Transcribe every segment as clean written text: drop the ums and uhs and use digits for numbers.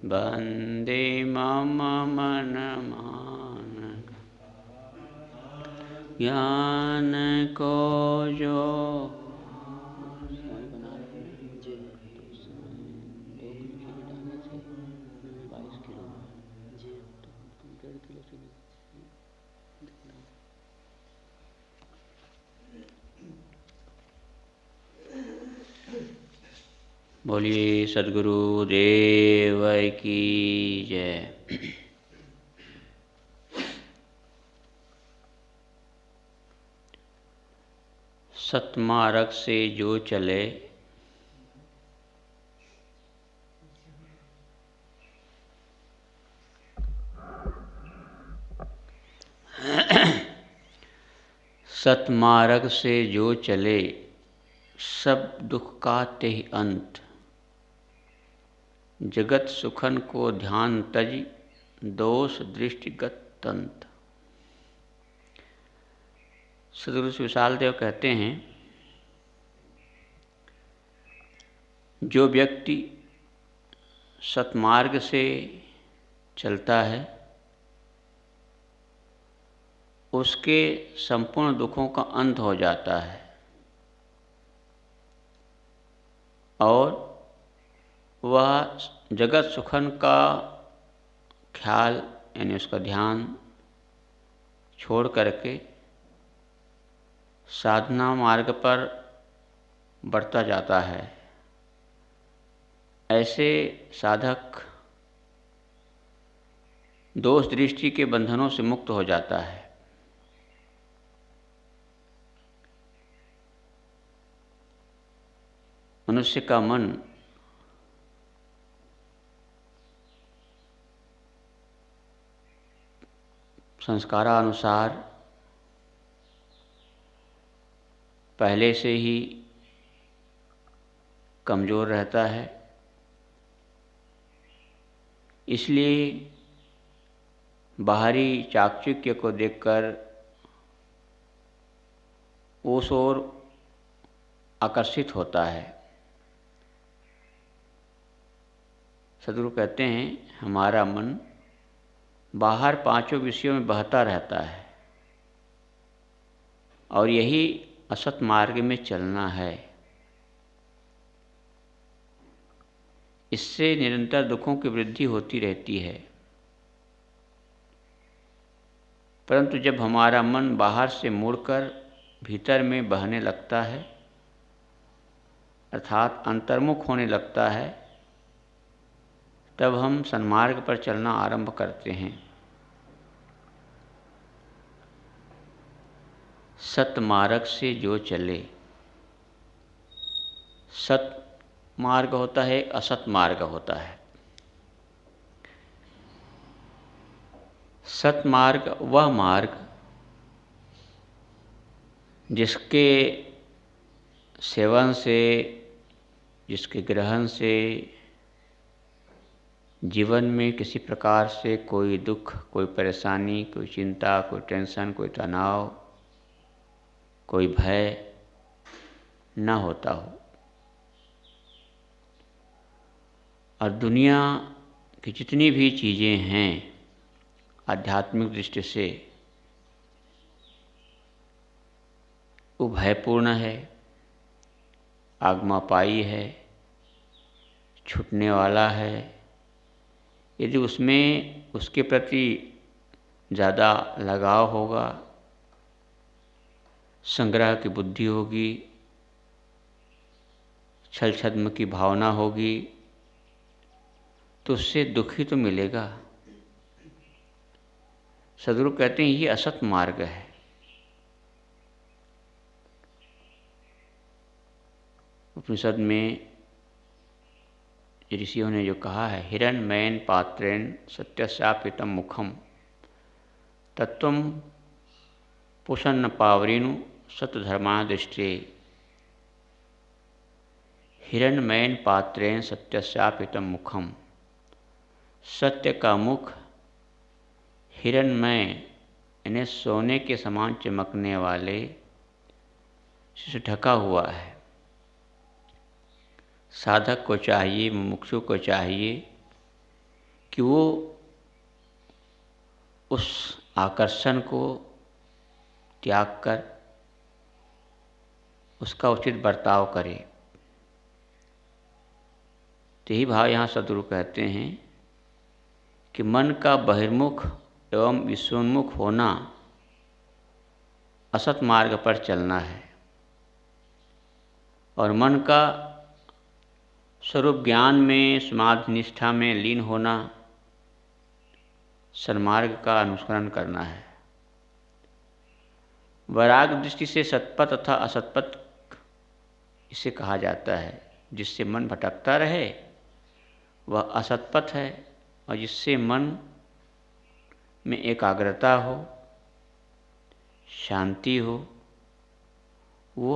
वन्दे मम मनमान ज्ञान को जो बोलिए सद्गुरु देव की जय। सतमार्ग से जो चले सतमार्ग से जो चले सब दुख का तेहि अंत। जगत सुखन को ध्यान तज दोष दृष्टिगत तंत। सद्गुरु श्री विशाल देव कहते हैं, जो व्यक्ति सतमार्ग से चलता है उसके संपूर्ण दुखों का अंत हो जाता है और वह जगत सुखन का ख्याल यानी उसका ध्यान छोड़ करके साधना मार्ग पर बढ़ता जाता है। ऐसे साधक दोष दृष्टि के बंधनों से मुक्त हो जाता है। मनुष्य का मन संस्कारानुसार पहले से ही कमज़ोर रहता है, इसलिए बाहरी चाकचक्य को देखकर उस ओर आकर्षित होता है। सद्गुरु कहते हैं, हमारा मन बाहर पांचों विषयों में बहता रहता है और यही असत मार्ग में चलना है। इससे निरंतर दुखों की वृद्धि होती रहती है। परंतु जब हमारा मन बाहर से मुड़कर भीतर में बहने लगता है अर्थात अंतर्मुख होने लगता है, तब हम सन्मार्ग पर चलना आरंभ करते हैं। सतमार्ग से जो चले, सत मार्ग होता है, असत मार्ग होता है। सतमार्ग वह मार्ग जिसके सेवन से, जिसके ग्रहण से जीवन में किसी प्रकार से कोई दुख, कोई परेशानी, कोई चिंता, कोई टेंशन, कोई तनाव, कोई भय न होता हो और दुनिया की जितनी भी चीज़ें हैं आध्यात्मिक दृष्टि से वो भयपूर्ण है, आगमापाई है, छूटने वाला है। यदि उसमें उसके प्रति ज़्यादा लगाव होगा, संग्रह की बुद्धि होगी, छल छद्म की भावना होगी, तो उससे दुखी तो मिलेगा। सद्गुरु कहते हैं ये असत मार्ग है। उपनिषद में ऋषियों ने जो कहा है, हिरण्मयेन पात्रेण सत्यस्यापितं मुखम तत्वं पुषन्न पावरीनु सतधर्मादृष्टे। हिरण्मयेन पात्रेण सत्यस्यापितं मुखम, सत्य का मुख हिरण्मय यानी सोने के समान चमकने वाले से ढका हुआ है। साधक को चाहिए, मुमुक्षु को चाहिए कि वो उस आकर्षण को त्याग कर उसका उचित बर्ताव करे। तो यही भाव यहाँ सद्गुरु कहते हैं कि मन का बहिर्मुख एवं विश्वोन्मुख होना असत मार्ग पर चलना है, और मन का स्वरूप ज्ञान में समाधि निष्ठा में लीन होना सन्मार्ग का अनुसरण करना है। वैराग दृष्टि से सतपथ तथा असतपथ इसे कहा जाता है। जिससे मन भटकता रहे वह असतपथ है, और जिससे मन में एकाग्रता हो, शांति हो, वो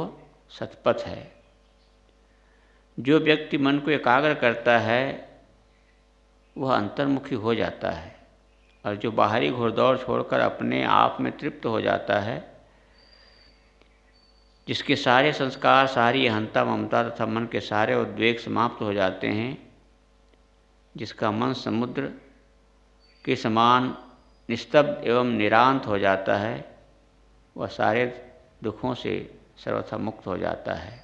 सतपथ है। जो व्यक्ति मन को एकाग्र करता है वह अंतर्मुखी हो जाता है, और जो बाहरी घोड़दौड़ छोड़कर अपने आप में तृप्त हो जाता है, जिसके सारे संस्कार, सारी अहंता ममता तथा मन के सारे उद्वेग समाप्त हो जाते हैं, जिसका मन समुद्र के समान निस्तब्ध एवं निरांत हो जाता है, वह सारे दुखों से सर्वथा मुक्त हो जाता है।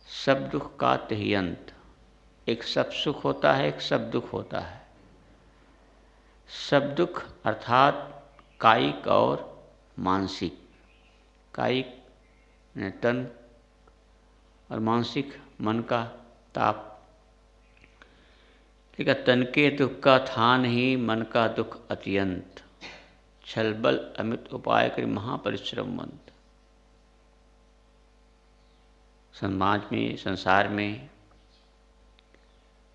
सब दुख का तही अंत। एक सब सुख होता है, एक सब दुख होता है। सब दुख अर्थात कायिक और मानसिक। कायिक तन और मानसिक मन का ताप। ठीक है, तन के दुख का था नहीं, मन का दुख अत्यंत। छलबल अमित उपाय कर महापरिश्रमवंत। समाज में, संसार में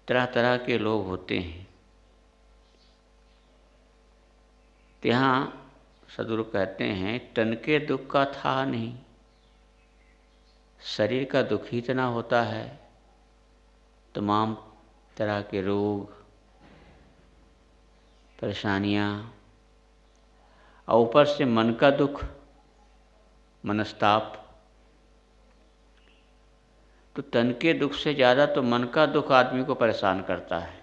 तरह तरह के लोग होते हैं। तो यहाँ सद्गुरु कहते हैं तन के दुख का था नहीं, शरीर का दुख ही इतना होता है। तमाम तरह के रोग, परेशानियाँ, और ऊपर से मन का दुख, मनस्ताप। तो तन के दुख से ज़्यादा तो मन का दुख आदमी को परेशान करता है।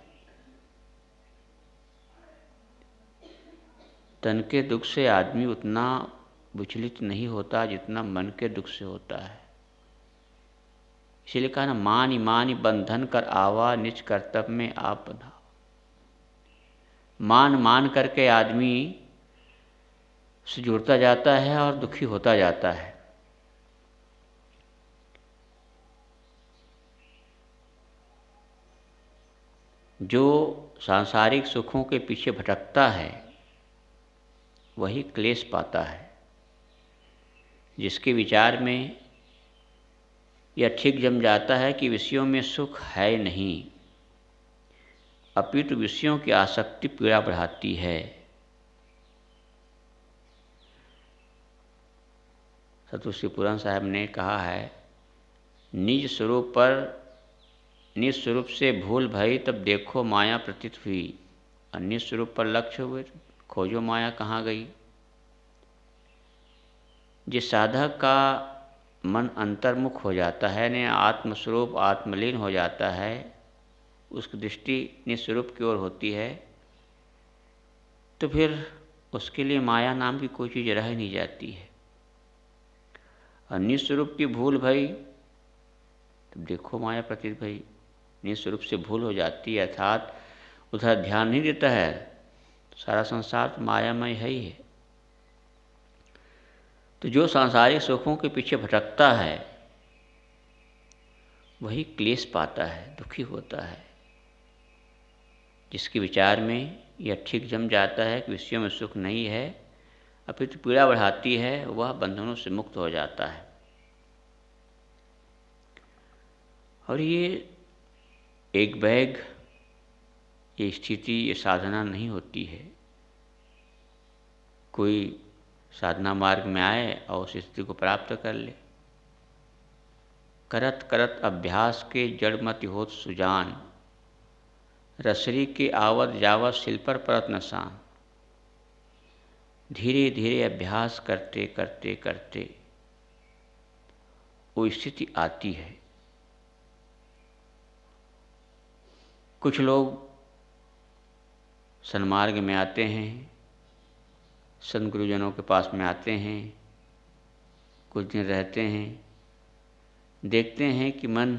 तन के दुख से आदमी उतना विचलित नहीं होता जितना मन के दुख से होता है। इसीलिए कहा ना, मानि मानि बंधन कर आवा, निज कर्तव्य में आप बंधा। मान मान करके आदमी से जुड़ता जाता है और दुखी होता जाता है। जो सांसारिक सुखों के पीछे भटकता है वही क्लेश पाता है। जिसके विचार में यह ठीक जम जाता है कि विषयों में सुख है नहीं, अपितु विषयों की आसक्ति पीड़ा बढ़ाती है। सतगुरु श्री पूरन साहब ने कहा है, निज स्वरूप से भूल भई, तब देखो माया प्रतीत हुई। और निज स्वरूप पर लक्ष्य हुए, खोजो माया कहाँ गई। जिस साधक का मन अंतर्मुख हो जाता है, ने आत्मस्वरूप आत्मलीन हो जाता है, उसकी दृष्टि निस्वरूप की ओर होती है, तो फिर उसके लिए माया नाम की कोई चीज़ रह नहीं जाती है। और निस्वरूप की भूल भई, तब देखो माया प्रतीत भई। निस्वरूप से भूल हो जाती है, अर्थात उधर ध्यान नहीं देता है, सारा संसार तो मायामय है ही है। तो जो सांसारिक सुखों के पीछे भटकता है वही क्लेश पाता है, दुखी होता है। जिसके विचार में यह ठीक जम जाता है कि विषयों में सुख नहीं है, अपितु पीड़ा बढ़ाती है, वह बंधनों से मुक्त हो जाता है। और ये एक बैग, ये स्थिति, ये साधना नहीं होती है। कोई साधना मार्ग में आए और उस स्थिति को प्राप्त कर ले। करत करत अभ्यास के जड़मति होत सुजान, रसरी के आवत जावत शिल पर परत नसान। धीरे धीरे अभ्यास करते करते करते वो स्थिति आती है। कुछ लोग सन्मार्ग में आते हैं, संत गुरुजनों के पास में आते हैं, कुछ दिन रहते हैं, देखते हैं कि मन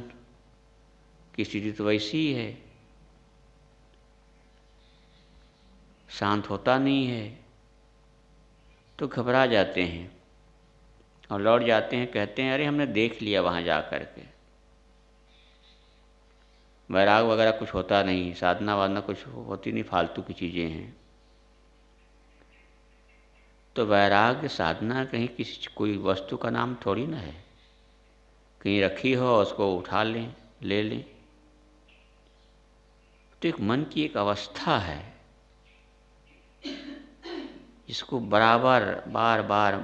की स्थिति तो वैसी ही है, शांत होता नहीं है, तो घबरा जाते हैं और लौट जाते हैं। कहते हैं अरे हमने देख लिया वहाँ जा कर के, वैराग वगैरह कुछ होता नहीं, साधना वाधना कुछ होती नहीं, फालतू की चीज़ें हैं। तो वैराग्य साधना कहीं किसी कोई वस्तु का नाम थोड़ी ना है, कहीं रखी हो उसको उठा लें, ले लें। तो एक मन की एक अवस्था है जिसको बराबर बार बार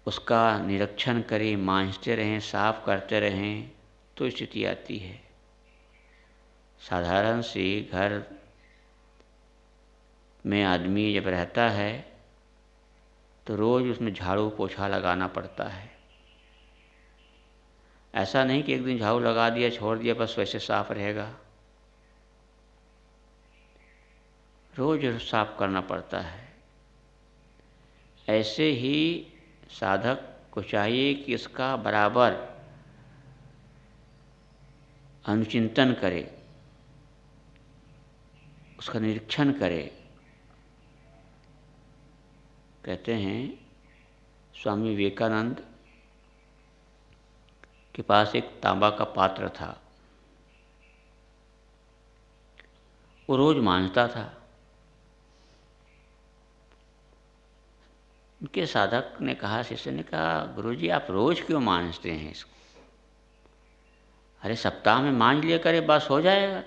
उसका निरीक्षण करें, मांझते रहें, साफ करते रहें, तो स्थिति आती है। साधारण सी घर में आदमी जब रहता है तो रोज़ उसमें झाड़ू पोछा लगाना पड़ता है। ऐसा नहीं कि एक दिन झाड़ू लगा दिया छोड़ दिया बस वैसे साफ रहेगा, रोज साफ करना पड़ता है। ऐसे ही साधक को चाहिए कि इसका बराबर अनुचिंतन करे, उसका निरीक्षण करे। कहते हैं स्वामी विवेकानंद के पास एक तांबा का पात्र था, वो रोज मांजता था। उनके साधक ने कहा, शिष्य ने कहा, गुरुजी आप रोज क्यों मांजते हैं इसको? अरे सप्ताह में मांज लिया करे, बस हो जाएगा।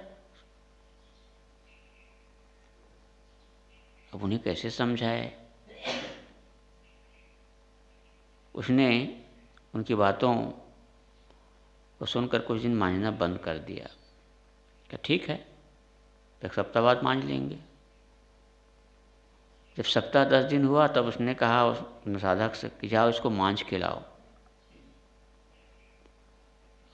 अब उन्हें कैसे समझाए? उसने उनकी बातों को सुनकर कुछ दिन मांजना बंद कर दिया। क्या ठीक है, एक सप्ताह बाद मांज लेंगे। जब सप्ताह 10 दिन हुआ तब उसने कहा उस साधक से कि जाओ इसको मांझ के लाओ।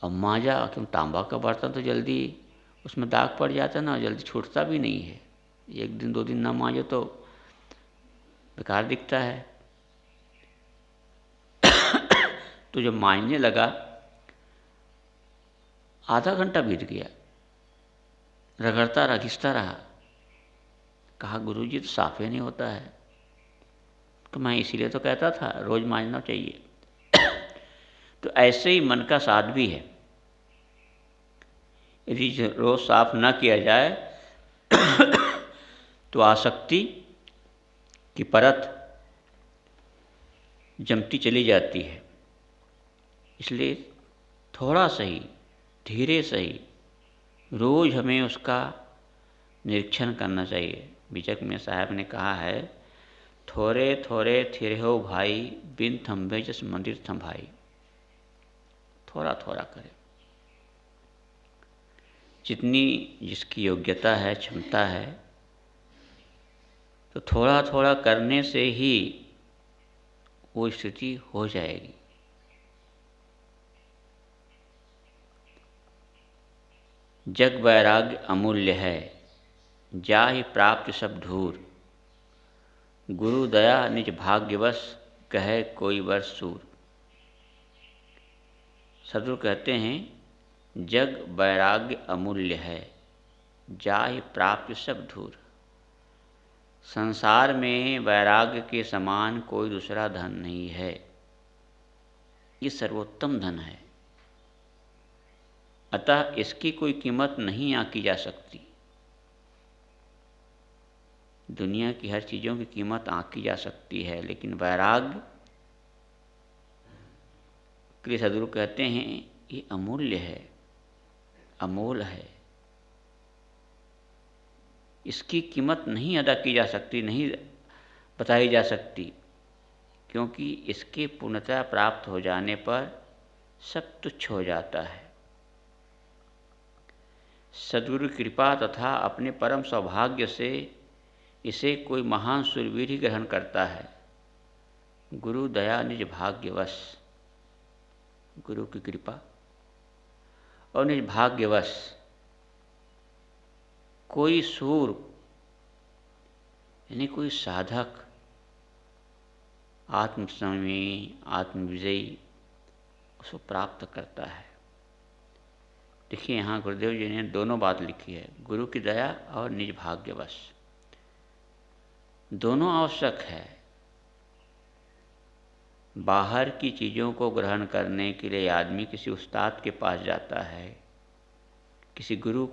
अब मांझा, क्यों तांबा का बर्तन तो जल्दी उसमें दाग पड़ जाता ना, जल्दी छूटता भी नहीं है। एक दिन 2 दिन ना मांझो तो बेकार दिखता है। तो जब मांझने लगा, आधा घंटा बीत गया, रगड़ता रहा, घिसता रहा। कहा गुरुजी तो साफ ही नहीं होता है। तो मैं इसीलिए तो कहता था रोज मांझना चाहिए। तो ऐसे ही मन का साध भी है, यदि रोज साफ न किया जाए तो आसक्ति की परत जमती चली जाती है। इसलिए थोड़ा सही, धीरे सही रोज हमें उसका निरीक्षण करना चाहिए। बीचक में साहब ने कहा है, थोड़े थोड़े थिरे हो भाई, बिन थम्भे जस मंदिर थम्भाई। थोड़ा थोड़ा करें, जितनी जिसकी योग्यता है, क्षमता है, तो थोड़ा थोड़ा करने से ही वो स्थिति हो जाएगी। जग वैराग्य अमूल्य है, जाहि प्राप्त सब धूर। गुरु दया निज भाग्यवश, कहे कोई वर सूर। सदगुरु कहते हैं जग वैराग्य अमूल्य है, जाहि प्राप्त सब धूर। संसार में वैराग्य के समान कोई दूसरा धन नहीं है, ये सर्वोत्तम धन है। अतः इसकी कोई कीमत नहीं आंकी जा सकती। दुनिया की हर चीज़ों की कीमत आंकी जा सकती है, लेकिन वैराग्य के लिए सदगुरु कहते हैं ये अमूल्य है, अमोल है। इसकी कीमत नहीं अदा की जा सकती, नहीं बताई जा सकती, क्योंकि इसके पूर्णता प्राप्त हो जाने पर सब तुच्छ हो जाता है। सद्गुरु की कृपा तथा अपने परम सौभाग्य से इसे कोई महान शूरवीर ही ग्रहण करता है। गुरु दया निज भाग्यवश, गुरु की कृपा और निज भाग्यवश कोई सूर यानी कोई साधक आत्मसंयमी, आत्मविजयी उसको प्राप्त करता है। देखिए यहाँ गुरुदेव जी ने दोनों बात लिखी है, गुरु की दया और निज भाग्यवश, दोनों आवश्यक है। बाहर की चीज़ों को ग्रहण करने के लिए आदमी किसी उस्ताद के पास जाता है, किसी गुरु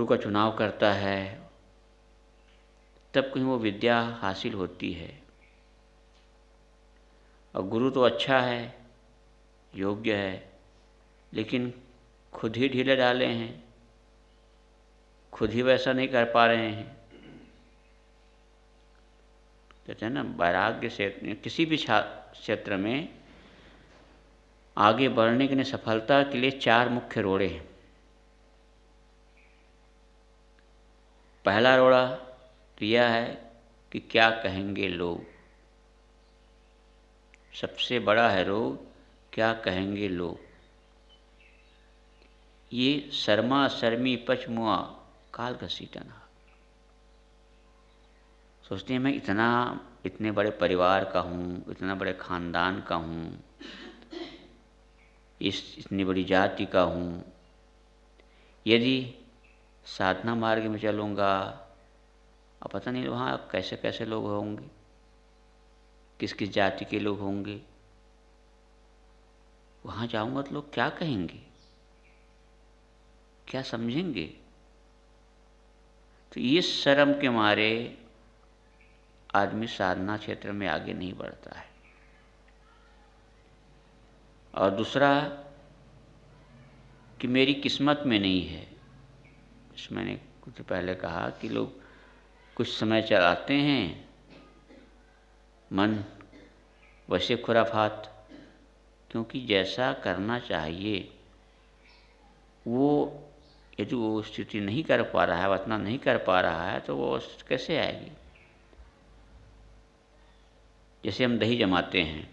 का चुनाव करता है, तब कहीं वो विद्या हासिल होती है। और गुरु तो अच्छा है, योग्य है, लेकिन खुद ही ढीले डाले हैं, खुद ही वैसा नहीं कर पा रहे हैं। कहते हैं ना, वैराग्य से किसी भी क्षेत्र में आगे बढ़ने के लिए सफलता के लिए 4 मुख्य रोड़े हैं। पहला रोड़ा तो यह है कि क्या कहेंगे लोग। सबसे बड़ा है रोग, क्या कहेंगे लोग। ये शर्मा शर्मी पचमुआ काल घसीटना। सोचते हैं मैं इतने बड़े परिवार का हूँ, इतना बड़े खानदान का हूँ, इतनी बड़ी जाति का हूँ, यदि साधना मार्ग में चलूँगा, अब पता नहीं वहाँ कैसे कैसे लोग होंगे, किस किस जाति के लोग होंगे, वहाँ जाऊँगा तो लोग क्या कहेंगे, क्या समझेंगे। तो ये शर्म के मारे आदमी साधना क्षेत्र में आगे नहीं बढ़ता है। और दूसरा कि मेरी किस्मत में नहीं है। मैंने कुछ पहले कहा कि लोग कुछ समय चलाते हैं, मन वैसे खुराफात, क्योंकि जैसा करना चाहिए वो यदि वो स्थिति नहीं कर पा रहा है, उतना नहीं कर पा रहा है, तो वो कैसे आएगी। जैसे हम दही जमाते हैं,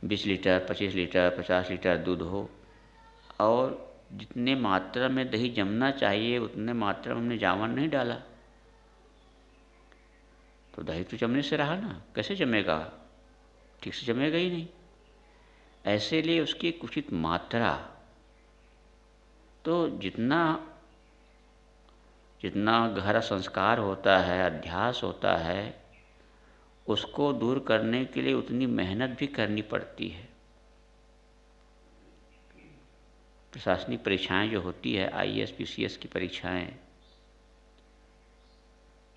20 लीटर, 25 लीटर, 50 लीटर दूध हो, और जितने मात्रा में दही जमना चाहिए उतने मात्रा में हमने जावन नहीं डाला, तो दही तो जमने से रहा ना, कैसे जमेगा, ठीक से जमेगा ही नहीं। ऐसे लिए उसकी एक उचित मात्रा, तो जितना गहरा संस्कार होता है, अध्यास होता है, उसको दूर करने के लिए उतनी मेहनत भी करनी पड़ती है। प्रशासनिक परीक्षाएं जो होती है, IAS PCS की परीक्षाएं,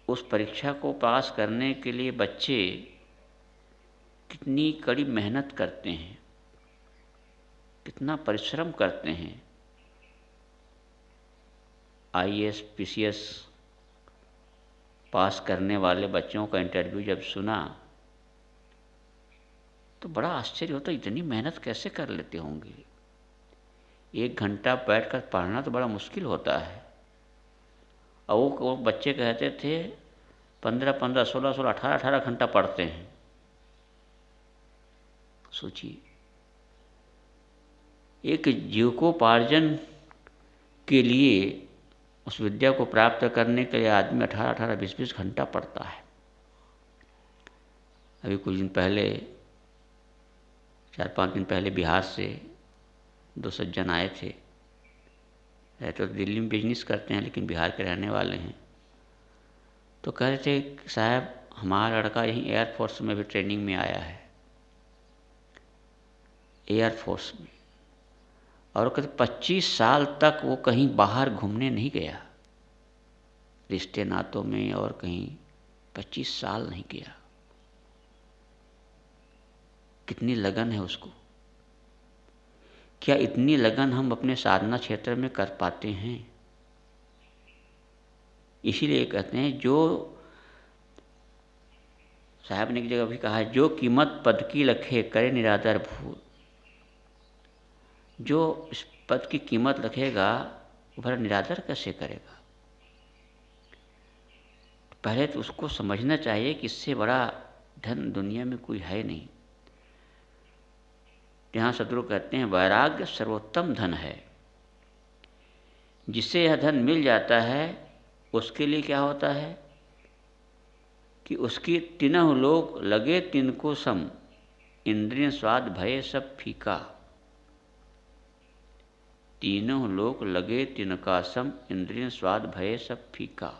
उस परीक्षा को पास करने के लिए बच्चे कितनी कड़ी मेहनत करते हैं, कितना परिश्रम करते हैं। IAS PCS पास करने वाले बच्चों का इंटरव्यू जब सुना तो बड़ा आश्चर्य होता, इतनी मेहनत कैसे कर लेते होंगे। 1 घंटा बैठकर पढ़ना तो बड़ा मुश्किल होता है, और वो बच्चे कहते थे 15-15, 16-16, 18-18 घंटा पढ़ते हैं। सोचिए, एक जीविकोपार्जन के लिए, उस विद्या को प्राप्त करने के लिए आदमी 18-18, 20-20 घंटा पढ़ता है। अभी कुछ दिन पहले, 4-5 दिन पहले बिहार से 2 सज्जन आए थे। तो दिल्ली में बिजनेस करते हैं, लेकिन बिहार के रहने वाले हैं। तो कह रहे थे कि साहब हमारा लड़का यहीं एयरफोर्स में भी ट्रेनिंग में आया है, एयरफोर्स में, और कहते 25 साल तक वो कहीं बाहर घूमने नहीं गया, रिश्ते नातों में और कहीं 25 साल नहीं गया। कितनी लगन है उसको। क्या इतनी लगन हम अपने साधना क्षेत्र में कर पाते हैं? इसीलिए कहते हैं, जो साहब ने एक जगह भी कहा है, जो कीमत पद की लखे करे निरादर भूल। जो इस पद की कीमत रखेगा वो भला निरादर कैसे करेगा। पहले तो उसको समझना चाहिए कि इससे बड़ा धन दुनिया में कोई है नहीं। यहाँ सदगुरु कहते हैं वैराग्य सर्वोत्तम धन है। जिससे यह धन मिल जाता है उसके लिए क्या होता है कि उसकी तीनों लोक लगे तिनको सम, इंद्रिय स्वाद भय सब फीका। तीनों लोक लगे तिनका सम, इंद्रिय स्वाद भय सब फीका।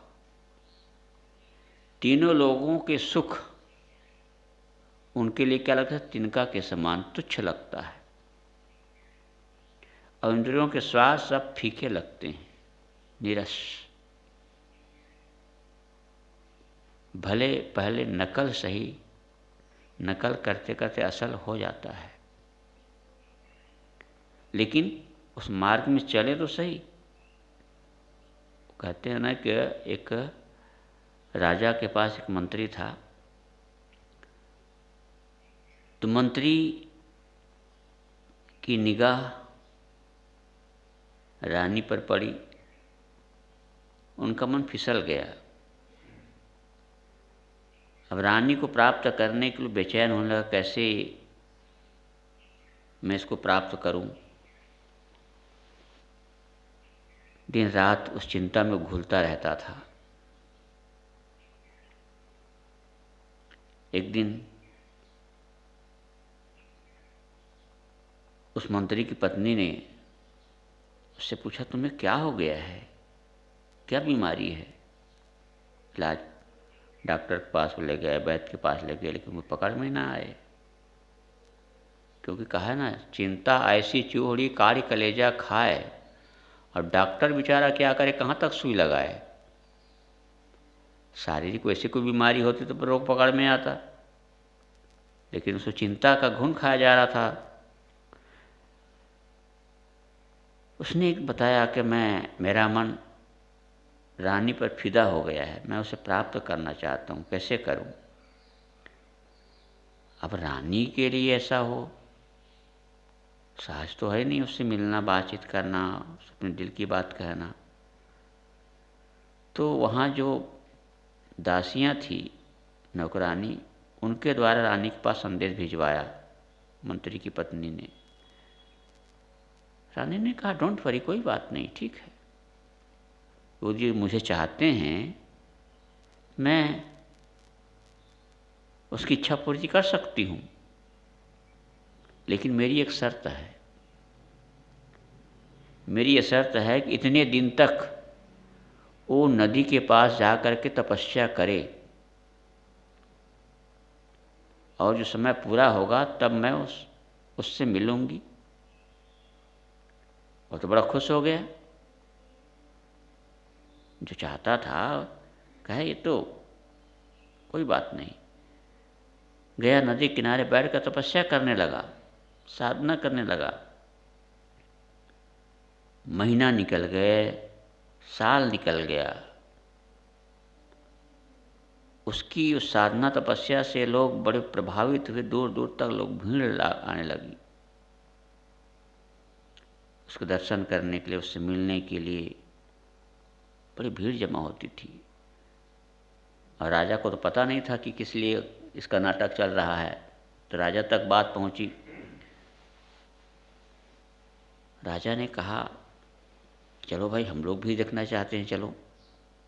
तीनों लोगों के सुख उनके लिए क्या लगता है, तिनका के समान तुच्छ लगता है, और इंद्रियों के स्वाद सब फीके लगते हैं, नीरस। भले पहले नकल सही, नकल करते करते असल हो जाता है, लेकिन उस मार्ग में चले तो सही। कहते हैं ना कि एक राजा के पास एक मंत्री था, तो मंत्री की निगाह रानी पर पड़ी, उनका मन फिसल गया। अब रानी को प्राप्त करने के लिए बेचैन होने लगा, कैसे मैं इसको प्राप्त करूं। दिन रात उस चिंता में घुलता रहता था। एक दिन उस मंत्री की पत्नी ने उससे पूछा, तुम्हें क्या हो गया है, क्या बीमारी है। इलाज डॉक्टर के पास ले गए, वैद्य के पास ले गए, लेकिन वो पकड़ में ना आए। क्योंकि कहा है ना, चिंता ऐसी चूड़ी काढ़ी कलेजा खाए। और डॉक्टर बेचारा क्या करे, कहाँ तक सुई लगाए। शारीरिक वैसे कोई बीमारी होती तो रोग पकड़ में आता, लेकिन उसको चिंता का घुन खाया जा रहा था। उसने एक बताया कि मेरा मन रानी पर फिदा हो गया है, मैं उसे प्राप्त करना चाहता हूँ, कैसे करूँ। अब रानी के लिए ऐसा हो, सहज तो है नहीं उससे मिलना, बातचीत करना, अपने दिल की बात कहना। तो वहाँ जो दासियाँ थी, नौकरानी, उनके द्वारा रानी के पास संदेश भिजवाया मंत्री की पत्नी ने। रानी ने कहा, डोंट वरी, कोई बात नहीं, ठीक है, वो जो मुझे चाहते हैं मैं उसकी इच्छा पूर्ति कर सकती हूँ, लेकिन मेरी एक शर्त है। मेरी ये शर्त है कि इतने दिन तक वो नदी के पास जा कर के तपस्या करे, और जो समय पूरा होगा तब मैं उससे मिलूंगी। वो तो बड़ा खुश हो गया, जो चाहता था कहे ये तो कोई बात नहीं। गया नदी किनारे बैठ कर तपस्या करने लगा, साधना करने लगा। महीना निकल गए, साल निकल गया। उसकी उस साधना तपस्या से लोग बड़े प्रभावित हुए, दूर दूर तक लोग भीड़ आने लगी उसको दर्शन करने के लिए, उससे मिलने के लिए बड़ी भीड़ जमा होती थी। और राजा को तो पता नहीं था कि किस लिए इसका नाटक चल रहा है। तो राजा तक बात पहुंची। राजा ने कहा, चलो भाई, हम लोग भी देखना चाहते हैं, चलो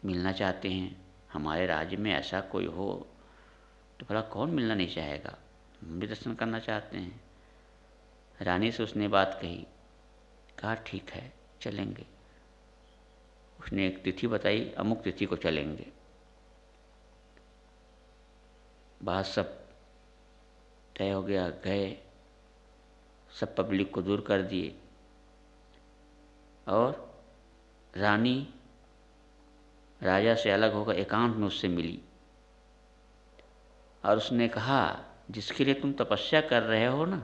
मिलना चाहते हैं। हमारे राज्य में ऐसा कोई हो तो भला कौन मिलना नहीं चाहेगा, हम भी दर्शन करना चाहते हैं। रानी से उसने बात कही, कहा ठीक है चलेंगे। उसने एक तिथि बताई, अमुक तिथि को चलेंगे। बात सब तय हो गया, गए, सब पब्लिक को दूर कर दिए, और रानी राजा से अलग होकर एकांत में उससे मिली। और उसने कहा, जिसके लिए तुम तपस्या कर रहे हो ना,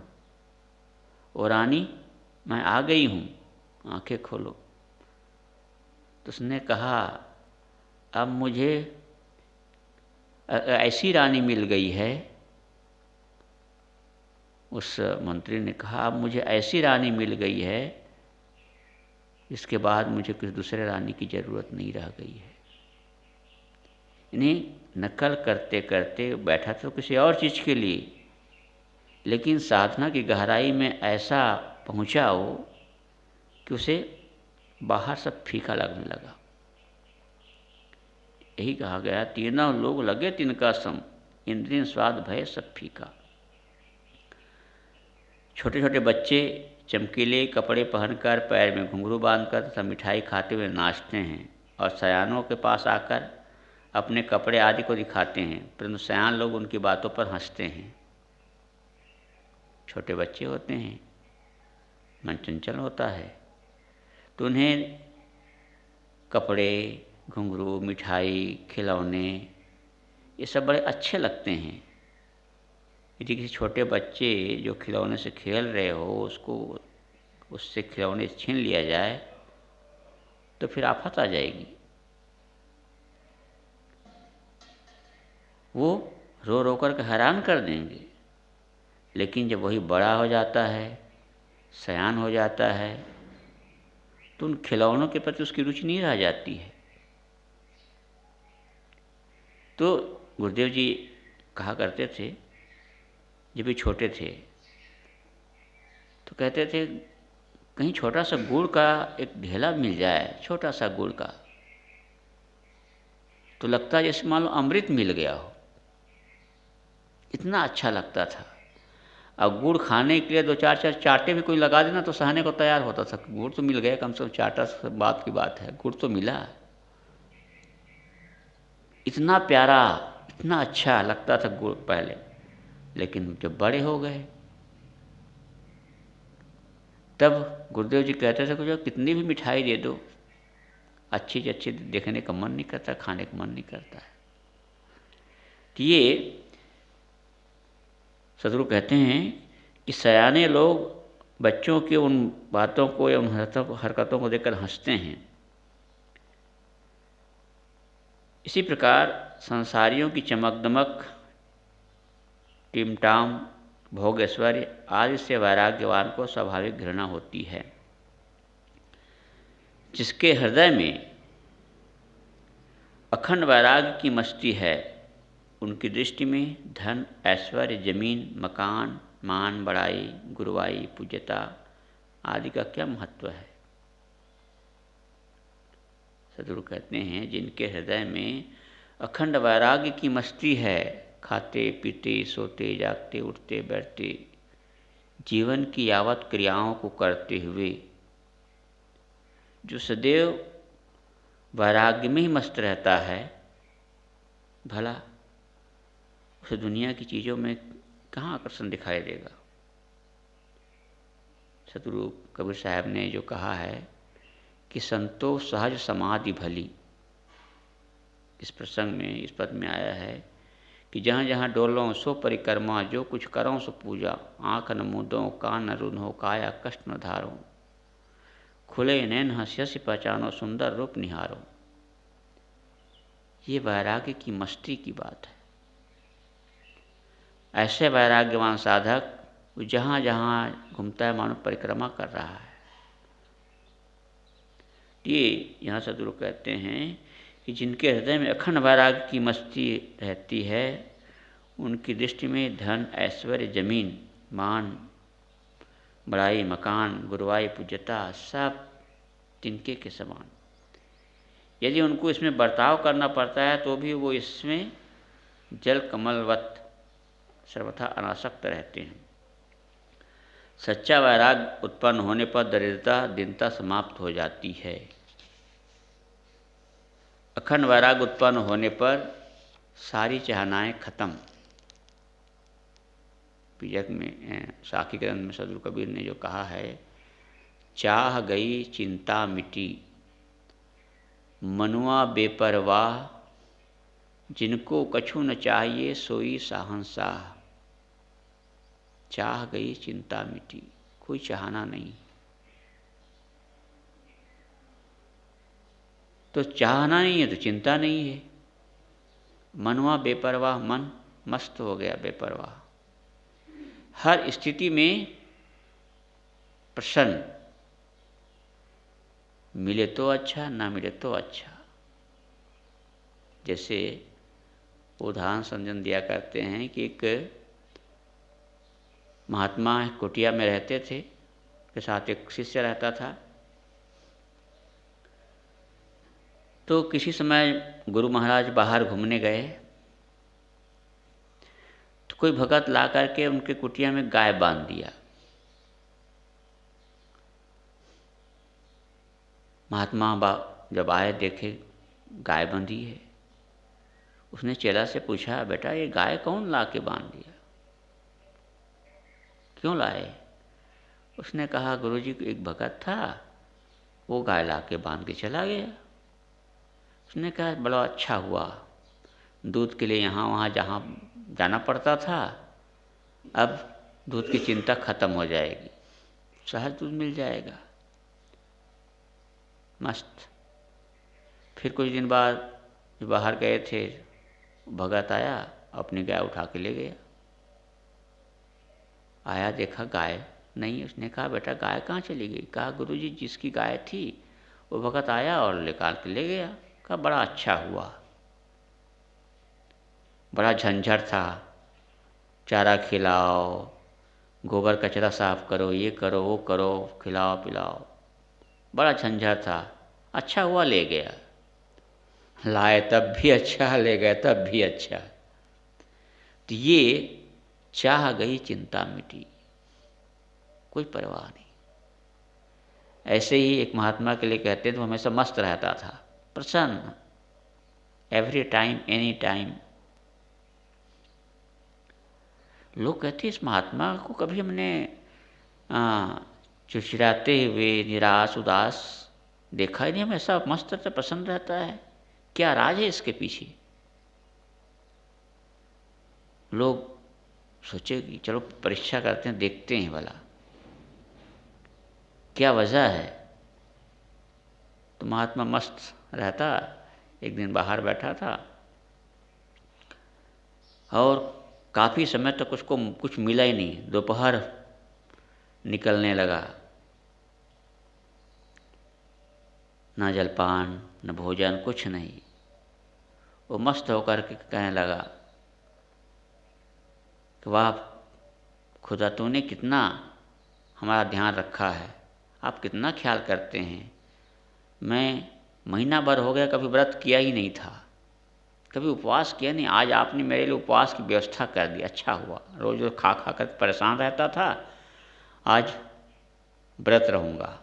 वो रानी मैं आ गई हूँ, आंखें खोलो। तो उसने कहा, अब मुझे ऐसी रानी मिल गई है। उस मंत्री ने कहा, अब मुझे ऐसी रानी मिल गई है, इसके बाद मुझे किसी दूसरे रानी की ज़रूरत नहीं रह गई है। इन्हें नकल करते करते बैठा तो किसी और चीज़ के लिए, लेकिन साधना की गहराई में ऐसा पहुंचा वो कि उसे बाहर सब फीका लगने लगा। यही कहा गया, तीनों लोग लगे तिनका सम, इंद्रिय स्वाद भय सब फीका। छोटे छोटे बच्चे चमकीले कपड़े पहनकर, पैर में घुंघरू बांधकर तथा मिठाई खाते हुए नाचते हैं और सयानों के पास आकर अपने कपड़े आदि को दिखाते हैं, परंतु सयान लोग उनकी बातों पर हंसते हैं। छोटे बच्चे होते हैं, मन चंचल होता है, तो उन्हें कपड़े, घुंघरू, मिठाई, खिलौने ये सब बड़े अच्छे लगते हैं। यदि किसी छोटे बच्चे जो खिलौने से खेल रहे हो उससे खिलौने छीन लिया जाए तो फिर आफत आ जाएगी। वो रो रो कर हैरान कर देंगे। लेकिन जब वही बड़ा हो जाता है, सयान हो जाता है, तो उन खिलौनों के प्रति उसकी रुचि नहीं रह जाती है। तो गुरुदेव जी कहा करते थे, जब भी छोटे थे तो कहते थे कहीं छोटा सा गुड़ का एक ढेला मिल जाए, छोटा सा गुड़ का, तो लगता है जैसे मान लो अमृत मिल गया हो, इतना अच्छा लगता था। अब गुड़ खाने के लिए 2-4 चाटे भी कोई लगा देना तो सहने को तैयार होता था। गुड़ तो मिल गया, कम से कम चाटा से बात की बात है, गुड़ तो मिला। इतना प्यारा, इतना अच्छा लगता था गुड़ पहले। लेकिन जब बड़े हो गए तब गुरुदेव जी कहते थे कि कितनी भी मिठाई दे दो, अच्छी से अच्छी देखने का मन नहीं करता, खाने का मन नहीं करता है। कि ये सदगुरु कहते हैं कि सयाने लोग बच्चों की उन बातों को या उन हरकतों को देखकर हंसते हैं। इसी प्रकार संसारियों की चमक दमक, टिमटाम, भोग ऐश्वर्य आदि से वैराग्यवान को स्वाभाविक घृणा होती है। जिसके हृदय में अखंड वैराग्य की मस्ती है, उनकी दृष्टि में धन, ऐश्वर्य, जमीन, मकान, मान, बड़ाई, गुरुवाई, पूज्यता आदि का क्या महत्व है। सदगुरु कहते हैं जिनके हृदय में अखंड वैराग्य की मस्ती है, खाते पीते सोते जागते उठते बैठते जीवन की यावत क्रियाओं को करते हुए जो सदैव वैराग्य में ही मस्त रहता है, भला उसे दुनिया की चीज़ों में कहाँ आकर्षण दिखाई देगा। सतगुरु कबीर साहब ने जो कहा है कि संतोष सहज समाधि भली, इस प्रसंग में इस पद में आया है कि जहाँ जहाँ डोलों सो परिक्रमा, जो कुछ करों सो पूजा, आँख न मूंदो कान न रुंधो, काया कष्ट न धारो, खुले नैन हंस्य पहचानो, सुंदर रूप निहारो। ये वैराग्य की मस्ती की बात है। ऐसे वैराग्यवान साधक जहाँ जहाँ घूमता है मानो परिक्रमा कर रहा है। ये यहाँ सदगुरु कहते हैं कि जिनके हृदय में अखंड वैराग्य की मस्ती रहती है, उनकी दृष्टि में धन, ऐश्वर्य, जमीन, मान, बड़ाई, मकान, गुरुवाई, पूज्यता सब तिनके के समान। यदि उनको इसमें बर्ताव करना पड़ता है तो भी वो इसमें जल कमलवत सर्वथा अनासक्त रहते हैं। सच्चा वैराग्य उत्पन्न होने पर दरिद्रता, दीनता समाप्त हो जाती है। अखंड वैराग्य उत्पन्न होने पर सारी चाहनाएं खत्म। पिजक में साखी ग्रंथ में सदगुरु कबीर ने जो कहा है, चाह गई चिंता मिटी, मनुआ बेपरवाह, जिनको कछु न चाहिए सोई शाहंशाह। चाह गई चिंता मिटी, कोई चाहना नहीं। तो चाहना नहीं है तो चिंता नहीं है। मनुआ बेपरवाह, मन मस्त हो गया, बेपरवाह, हर स्थिति में प्रसन्न, मिले तो अच्छा, ना मिले तो अच्छा। जैसे उदाहरण समझन दिया करते हैं कि एक महात्मा कुटिया में रहते थे, के साथ एक शिष्य रहता था। तो किसी समय गुरु महाराज बाहर घूमने गए तो कोई भगत ला करके उनके कुटिया में गाय बांध दिया। महात्मा जब आए देखे गाय बंधी है। उसने चेला से पूछा, बेटा ये गाय कौन ला के बांध दिया, क्यों लाए? उसने कहा, गुरुजी एक भगत था, वो गाय ला के बांध के चला गया। उसने कहा, बड़ा अच्छा हुआ, दूध के लिए यहाँ वहाँ जहाँ जाना पड़ता था, अब दूध की चिंता खत्म हो जाएगी, सहज दूध मिल जाएगा। मस्त। फिर कुछ दिन बाद बाहर गए थे, भगत आया, अपनी गाय उठा के ले गया। आया देखा गाय नहीं। उसने कहा, बेटा गाय कहाँ चली गई? कहा, गुरुजी जिसकी गाय थी वो भगत आया और निकाल के ले गया। कहा, बड़ा अच्छा हुआ, बड़ा झंझट था, चारा खिलाओ, गोबर कचरा साफ करो, ये करो वो करो, खिलाओ पिलाओ, बड़ा झंझट था। अच्छा हुआ ले गया। लाए तब भी अच्छा, ले गए तब भी अच्छा। तो ये चाह गई चिंता मिटी, कोई परवाह नहीं। ऐसे ही एक महात्मा के लिए कहते हैं तो हमेशा मस्त रहता था, प्रसन्न, एवरी टाइम एनी टाइम। लोग कहते इस महात्मा को कभी हमने चिड़चिड़ाते हुए, निराश उदास देखा ही नहीं, हमेशा मस्त रहता, प्रसन्न रहता है, क्या राज है इसके पीछे? लोग सोचे कि चलो परीक्षा करते हैं, देखते हैं भला क्या वजह है। तो महात्मा मस्त रहता। एक दिन बाहर बैठा था और काफ़ी समय तक उसको कुछ मिला ही नहीं। दोपहर निकलने लगा, ना जलपान न भोजन, कुछ नहीं। वो मस्त होकर के कहने लगा कि वाह खुदा, तूने कितना हमारा ध्यान रखा है, आप कितना ख्याल करते हैं। मैं महीना भर हो गया कभी व्रत किया ही नहीं था, कभी उपवास किया नहीं, आज आपने मेरे लिए उपवास की व्यवस्था कर दी, अच्छा हुआ। रोज़ रोज़ खा खा कर परेशान रहता था, आज व्रत रहूँगा,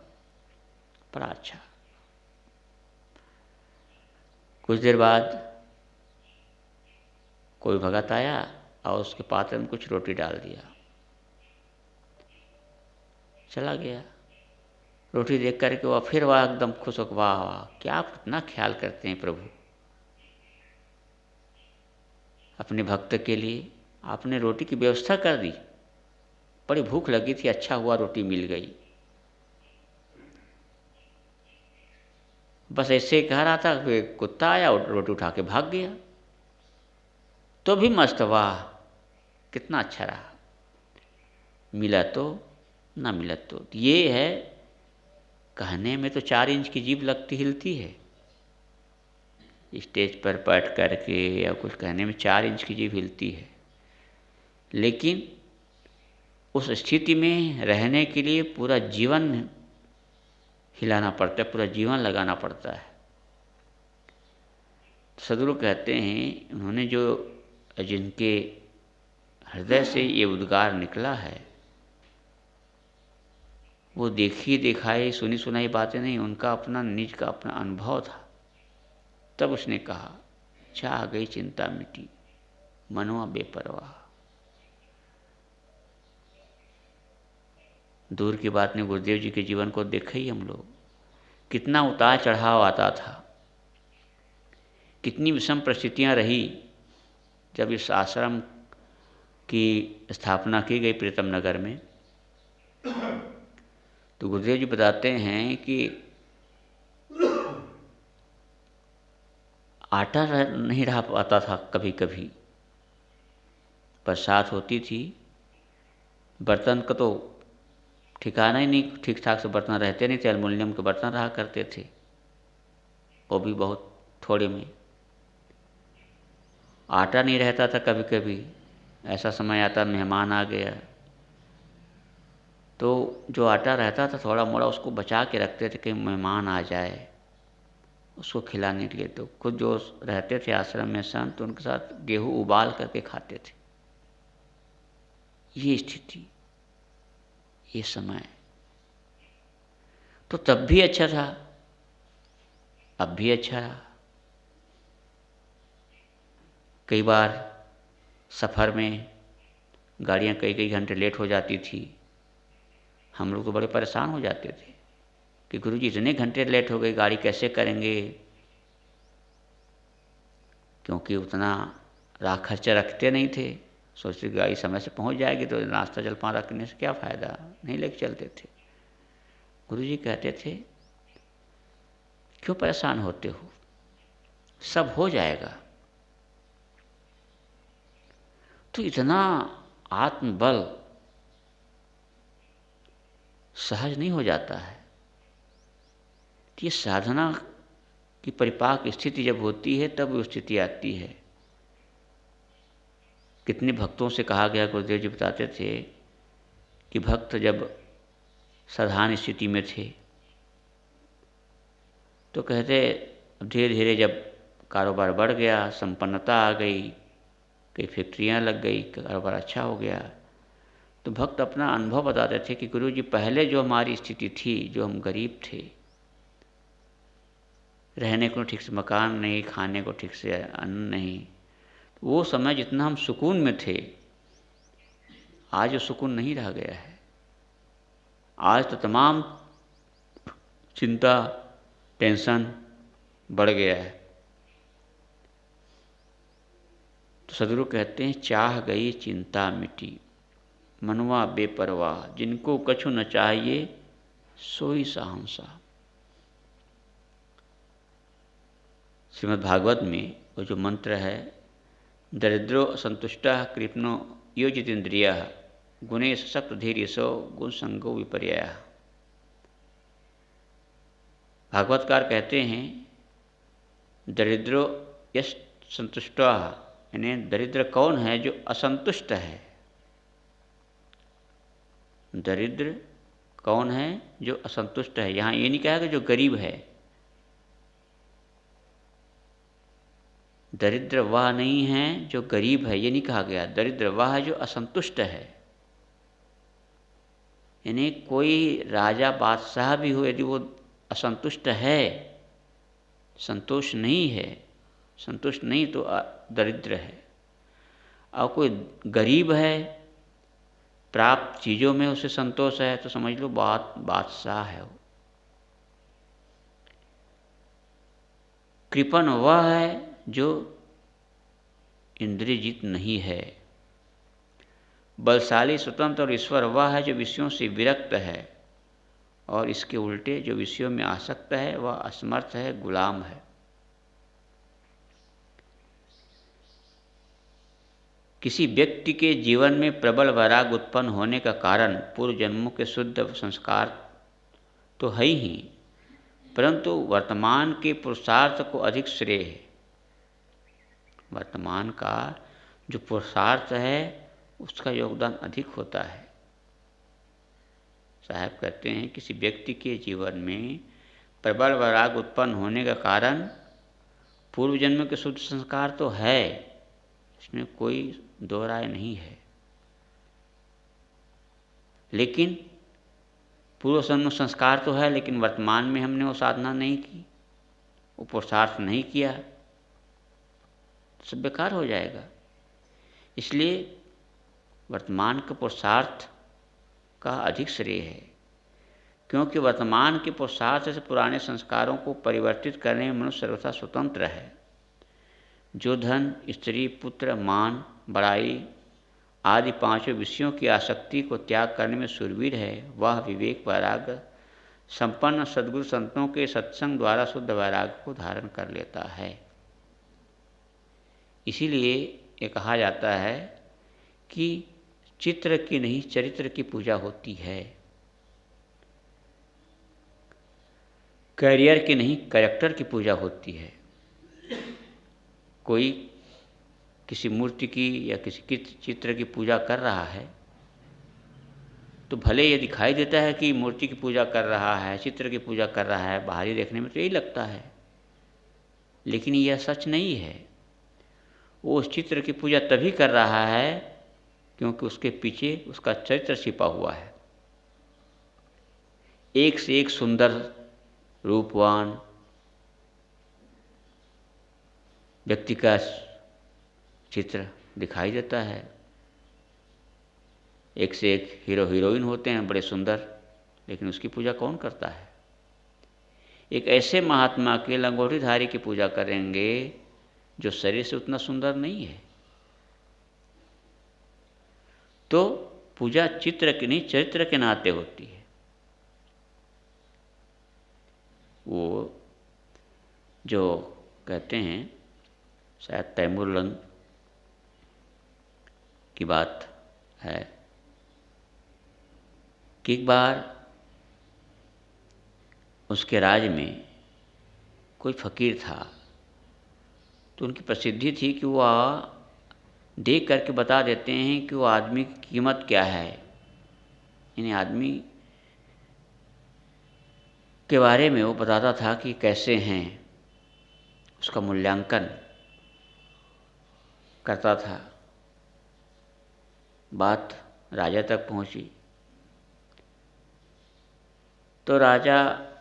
बड़ा अच्छा। कुछ देर बाद कोई भगत आया और उसके पात्र में कुछ रोटी डाल दिया, चला गया। रोटी देख करके वह फिर वह एकदम खुश हो, वाह वाह क्या आप कितना ख्याल करते हैं प्रभु, अपने भक्त के लिए आपने रोटी की व्यवस्था कर दी, बड़ी भूख लगी थी, अच्छा हुआ रोटी मिल गई। बस ऐसे ही कह रहा था कि कुत्ता आया और रोटी उठा के भाग गया। तो भी मस्त, वाह कितना अच्छा रहा, मिला तो ना मिला तो। ये है, कहने में तो 4 इंच की जीभ लगती हिलती है, स्टेज पर बैठ करके या कुछ कहने में 4 इंच की जीभ हिलती है, लेकिन उस स्थिति में रहने के लिए पूरा जीवन हिलाना पड़ता है, पूरा जीवन लगाना पड़ता है। सदगुरु कहते हैं, उन्होंने जो जिनके हृदय से ये उद्गार निकला है, वो देखी दिखाई सुनी सुनाई बातें नहीं, उनका अपना निज का अपना अनुभव था। तब उसने कहा, चाह गई चिंता मिटी, मनवा बेपरवाह। दूर की बात नहीं, गुरुदेव जी के जीवन को देखे ही हम लोग, कितना उतार चढ़ाव आता था, कितनी विषम परिस्थितियाँ रही। जब इस आश्रम की स्थापना की गई प्रीतम नगर में, तो गुरुदेव जी बताते हैं कि आटा नहीं रह पाता था, कभी कभी बरसात होती थी, बर्तन का तो ठिकाना ही नहीं, ठीक ठाक से बर्तन रहते नहीं थे, एल्युमिनियम के बर्तन रहा करते थे, वो भी बहुत थोड़े में। आटा नहीं रहता था, कभी कभी ऐसा समय आता मेहमान आ गया तो जो आटा रहता था थोड़ा मोड़ा उसको बचा के रखते थे कि मेहमान आ जाए उसको खिलाने के लिए। तो खुद जो रहते थे आश्रम में संत, तो उनके साथ गेहूँ उबाल करके खाते थे। ये स्थिति, ये समय तो तब भी अच्छा था, अब भी अच्छा रहा। कई बार सफ़र में गाड़ियाँ कई कई घंटे लेट हो जाती थी। हम लोग तो बड़े परेशान हो जाते थे कि गुरुजी इतने घंटे लेट हो गए, गाड़ी कैसे करेंगे, क्योंकि उतना राह खर्चा रखते नहीं थे। सोचते गाड़ी समय से पहुंच जाएगी तो नाश्ता जलपान रखने से क्या फ़ायदा, नहीं लेके चलते थे। गुरुजी कहते थे क्यों परेशान होते हो, सब हो जाएगा। तो इतना आत्मबल सहज नहीं हो जाता है। ये साधना की परिपाक स्थिति जब होती है तब वो स्थिति आती है। कितने भक्तों से कहा गया, गुरुदेव जी बताते थे कि भक्त जब साधारण स्थिति में थे तो कहते धीरे धीरे जब कारोबार बढ़ गया, संपन्नता आ गई, कई फैक्ट्रियाँ लग गई, कारोबार अच्छा हो गया, तो भक्त अपना अनुभव बताते थे कि गुरु जी पहले जो हमारी स्थिति थी, जो हम गरीब थे, रहने को ठीक से मकान नहीं, खाने को ठीक से अन्न नहीं, वो समय जितना हम सुकून में थे आज वो सुकून नहीं रह गया है। आज तो तमाम चिंता टेंशन बढ़ गया है। तो सदगुरु कहते हैं चाह गई चिंता मिटी, मनवा बेपरवाह, जिनको कछु न चाहिए सोई साहंसा। श्रीमद् भागवत में वो जो मंत्र है, दरिद्रो असंतुष्टः कृपणो योजितेन्द्रियः गुणेश सक्त धीर्यसो गुण संगो विपर्ययः। भागवतकार कहते हैं दरिद्रो यश संतुष्टः, यानी दरिद्र कौन है जो असंतुष्ट है। दरिद्र कौन है जो असंतुष्ट है। यहाँ ये नहीं कहा कि जो गरीब है, दरिद्र वह नहीं है जो गरीब है, ये नहीं कहा गया। दरिद्र वह है जो असंतुष्ट है। यानी कोई राजा बादशाह भी हो, यदि वो असंतुष्ट है, संतोष नहीं है, संतुष्ट नहीं तो दरिद्र है। और कोई गरीब है, प्राप्त चीज़ों में उसे संतोष है, तो समझ लो बादशाह है वो। कृपण वह है जो इंद्रियजित नहीं है। बलशाली स्वतंत्र और ईश्वर वह है जो विषयों से विरक्त है, और इसके उल्टे जो विषयों में आसक्त है वह असमर्थ है, गुलाम है। किसी व्यक्ति के जीवन में प्रबल वैराग उत्पन्न होने का कारण पूर्व जन्मों के शुद्ध संस्कार तो है ही, परंतु वर्तमान के पुरुषार्थ को अधिक श्रेय है। वर्तमान का जो पुरुषार्थ है उसका योगदान अधिक होता है। साहब कहते हैं किसी व्यक्ति के जीवन में प्रबल वैराग उत्पन्न होने का कारण पूर्व जन्म के शुद्ध संस्कार तो है, इसमें कोई दो राय नहीं है, लेकिन पूर्व जन्म संस्कार तो है, लेकिन वर्तमान में हमने वो साधना नहीं की, वो पुरुषार्थ नहीं किया, तो सब बेकार हो जाएगा। इसलिए वर्तमान के पुरुषार्थ का अधिक श्रेय है, क्योंकि वर्तमान के पुरुषार्थ से पुराने संस्कारों को परिवर्तित करने में मनुष्य सर्वथा स्वतंत्र है। जो धन, स्त्री, पुत्र, मान, बड़ाई आदि पांचों विषयों की आसक्ति को त्याग करने में शूरवीर है, वह विवेक वैराग्य संपन्न सद्गुरु संतों के सत्संग द्वारा शुद्ध वैराग्य को धारण कर लेता है। इसीलिए ये कहा जाता है कि चित्र की नहीं चरित्र की पूजा होती है, कैरियर की नहीं कैरेक्टर की पूजा होती है। कोई किसी मूर्ति की या किसी चित्र की पूजा कर रहा है तो भले ये दिखाई देता है कि मूर्ति की पूजा कर रहा है, चित्र की पूजा कर रहा है, बाहरी देखने में तो यही लगता है, लेकिन यह सच नहीं है। वो उस चित्र की पूजा तभी कर रहा है क्योंकि उसके पीछे उसका चरित्र छिपा हुआ है। एक से एक सुंदर, रूपवान व्यक्ति का चित्र दिखाई देता है। एक से एक हीरो हीरोइन होते हैं बड़े सुंदर, लेकिन उसकी पूजा कौन करता है? एक ऐसे महात्मा के लंगोटीधारी की पूजा करेंगे जो शरीर से उतना सुंदर नहीं है। तो पूजा चित्र की नहीं, चरित्र के नाते होती है। वो जो कहते हैं, शायद तैमूरलंग की बात है कि एक बार उसके राज में कोई फकीर था, तो उनकी प्रसिद्धि थी कि वह देख करके बता देते हैं कि वो आदमी की कीमत क्या है। यानी आदमी के बारे में वो बताता था कि कैसे हैं, उसका मूल्यांकन करता था। बात राजा तक पहुंची तो राजा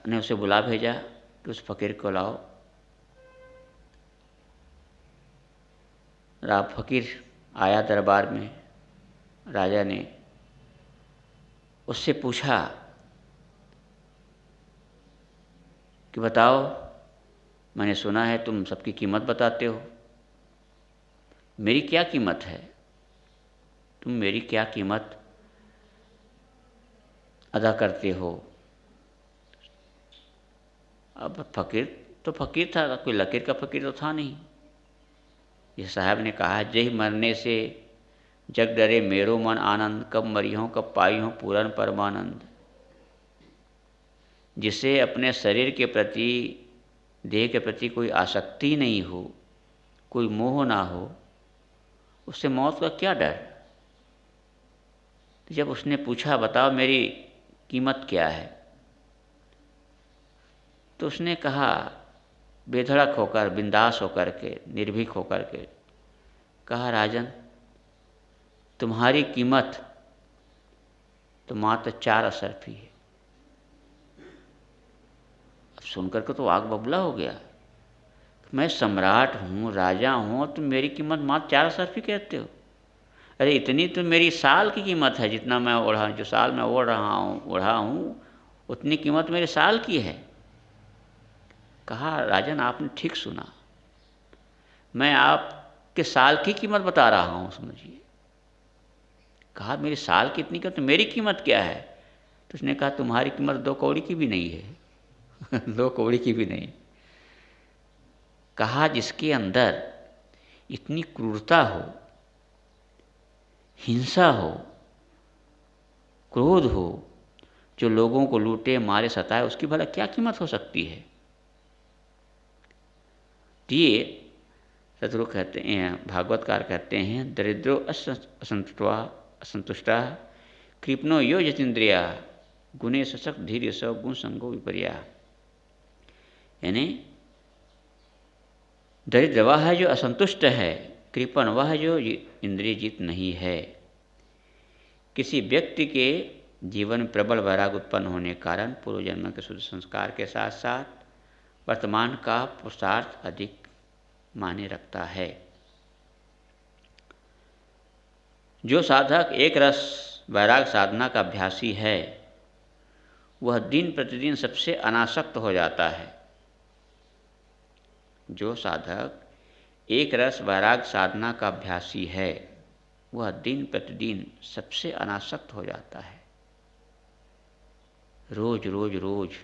ने उसे बुला भेजा कि उस फकीर को लाओ। फकीर आया दरबार में। राजा ने उससे पूछा कि बताओ, मैंने सुना है तुम सबकी कीमत बताते हो, मेरी क्या कीमत है? तुम मेरी क्या कीमत अदा करते हो? अब फकीर तो फकीर था, कोई लकीर का फकीर तो था नहीं। ये साहब ने कहा, जय मरने से जग डरे मेरो मन आनंद, कब मरी हूँ कब पाई हूँ पूरन परमानंद। जिसे अपने शरीर के प्रति, देह के प्रति कोई आसक्ति नहीं हो, कोई मोह ना हो, उससे मौत का क्या डर? तो जब उसने पूछा बताओ मेरी कीमत क्या है, तो उसने कहा बेधड़क होकर, बिंदास होकर के, निर्भीक होकर के कहा, राजन तुम्हारी कीमत तो मात्र 4 असरफी है। अब सुनकर के तो आग बबूला हो गया। मैं सम्राट हूँ, राजा हूँ, और तुम मेरी कीमत मात्र 4 असरफी कहते हो? अरे इतनी तो मेरी साल की कीमत है, जितना मैं ओढ़ा, जो साल मैं ओढ़ा हूँ उतनी कीमत मेरे साल की है। कहा, राजन आपने ठीक सुना, मैं आपके साल की कीमत बता रहा हूँ, समझिए। कहा, मेरी साल की इतनी कीमत, तो मेरी कीमत क्या है? तो उसने कहा, तुम्हारी कीमत 2 कौड़ी की भी नहीं है। 2 कौड़ी की भी नहीं। कहा, जिसके अंदर इतनी क्रूरता हो, हिंसा हो, क्रोध हो, जो लोगों को लूटे, मारे, सताए, उसकी भला क्या कीमत हो सकती है? ये सतगुरु कहते हैं, भागवतकार कहते हैं, दरिद्रो असंतुष्टा कृपणो यो जतीन्द्रिया गुणे सशक धीर्य स गुण संगो विपर्या। यानी दरिद्र वह है जो असंतुष्ट है, कृपण वह जो इंद्रिय जीत नहीं है। किसी व्यक्ति के जीवन में प्रबल वैराग उत्पन्न होने के कारण पूर्व जन्म के शुद्ध संस्कार के साथ साथ वर्तमान का पुरुषार्थ अधिक माने रखता है। जो साधक एक रस वैराग साधना का अभ्यासी है, वह दिन प्रतिदिन सबसे अनासक्त हो जाता है। जो साधक एक रस वैराग साधना का अभ्यासी है, वह दिन प्रतिदिन सबसे अनासक्त हो जाता है। रोज रोज रोज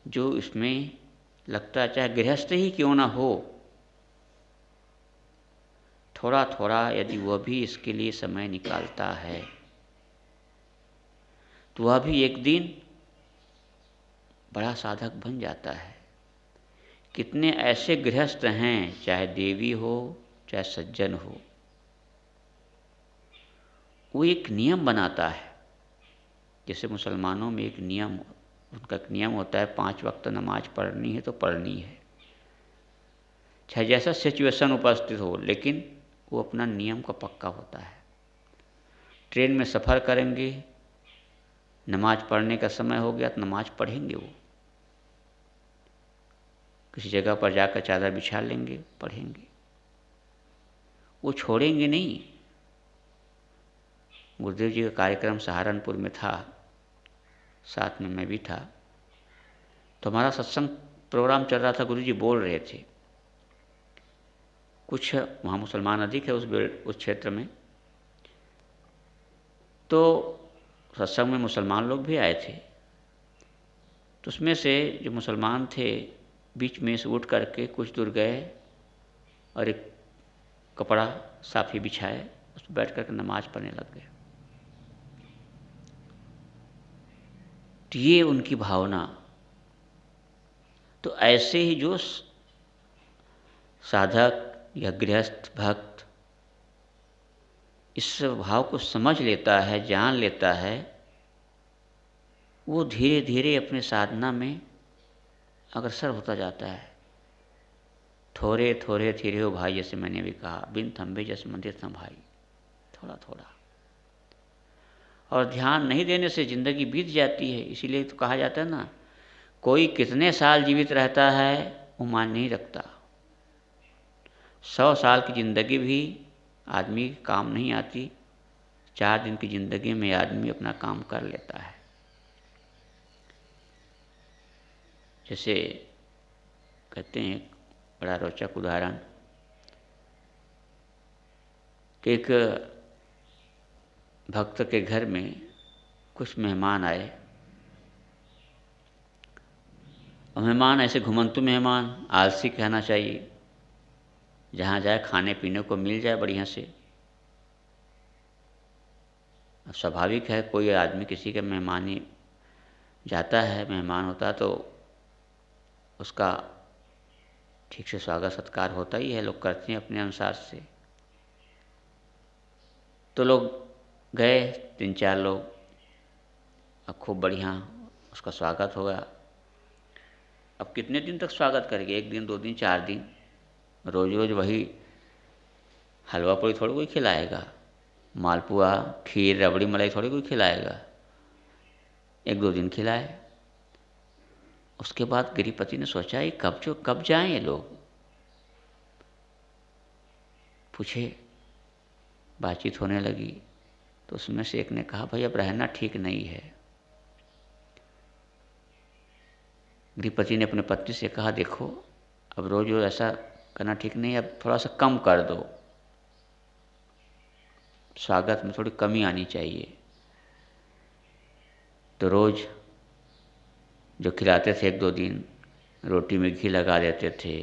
जो इसमें लगता है, चाहे गृहस्थ ही क्यों ना हो, थोड़ा थोड़ा यदि वह भी इसके लिए समय निकालता है, तो वह भी एक दिन बड़ा साधक बन जाता है। कितने ऐसे गृहस्थ हैं, चाहे देवी हो चाहे सज्जन हो, वो एक नियम बनाता है जैसे मुसलमानों में एक नियम, उनका एक नियम होता है 5 वक्त नमाज पढ़नी है तो पढ़नी है, चाहे जैसा सिचुएशन उपस्थित हो, लेकिन वो अपना नियम का पक्का होता है। ट्रेन में सफ़र करेंगे, नमाज पढ़ने का समय हो गया तो नमाज पढ़ेंगे। वो किसी जगह पर जाकर चादर बिछा लेंगे, पढ़ेंगे, वो छोड़ेंगे नहीं। गुरुदेव जी का कार्यक्रम सहारनपुर में था, साथ में मैं भी था, तो हमारा सत्संग प्रोग्राम चल रहा था। गुरु जी बोल रहे थे, कुछ वहाँ मुसलमान अधिक है उस क्षेत्र में, तो सत्संग में मुसलमान लोग भी आए थे। तो उसमें से जो मुसलमान थे बीच में से उठ करके कुछ दूर गए और एक कपड़ा साफ़ी बिछाए, उस पर बैठ करके नमाज पढ़ने लग गए। तो ये उनकी भावना। तो ऐसे ही जो साधक या गृहस्थ भक्त इस भाव को समझ लेता है, जान लेता है, वो धीरे धीरे अपने साधना में अग्रसर होता जाता है। थोड़े थोड़े धीरे हो भाई, जैसे मैंने भी कहा, बिन थंबे जैसे मंदिर थम भाई, थोड़ा थोड़ा। और ध्यान नहीं देने से ज़िंदगी बीत जाती है। इसीलिए तो कहा जाता है ना, कोई कितने साल जीवित रहता है वो मान नहीं रखता। 100 साल की ज़िंदगी भी आदमी काम नहीं आती, 4 दिन की ज़िंदगी में आदमी अपना काम कर लेता है। जैसे कहते हैं, बड़ा रोचक उदाहरण कि एक भक्त के घर में कुछ मेहमान आए, और मेहमान ऐसे घुमंतु मेहमान, आलसी कहना चाहिए, जहाँ जाए खाने पीने को मिल जाए बढ़िया से। स्वाभाविक है, कोई आदमी किसी के मेहमानी जाता है, मेहमान होता है, तो उसका ठीक से स्वागत सत्कार होता ही है, लोग करते हैं अपने अनुसार से। तो लोग गए 3-4 लोग, अब खूब बढ़िया उसका स्वागत होगा। अब कितने दिन तक स्वागत करेंगे? 1 दिन, 2 दिन, 4 दिन? रोज रोज वही हलवा पूड़ी थोड़ी कोई खिलाएगा, मालपुआ खीर रबड़ी मलाई थोड़ी कोई खिलाएगा। 1-2 दिन खिलाए। उसके बाद गिरिपति ने सोचा ये कब जाएं ये लोग। पूछे, बातचीत होने लगी, तो उसमें से एक ने कहा, भाई अब रहना ठीक नहीं है। गिरिपति ने अपने पत्नी से कहा, देखो अब रोज रोज ऐसा करना ठीक नहीं है, अब थोड़ा सा कम कर दो, स्वागत में थोड़ी कमी आनी चाहिए। तो रोज जो खिलाते थे 1-2 दिन, रोटी में घी लगा देते थे,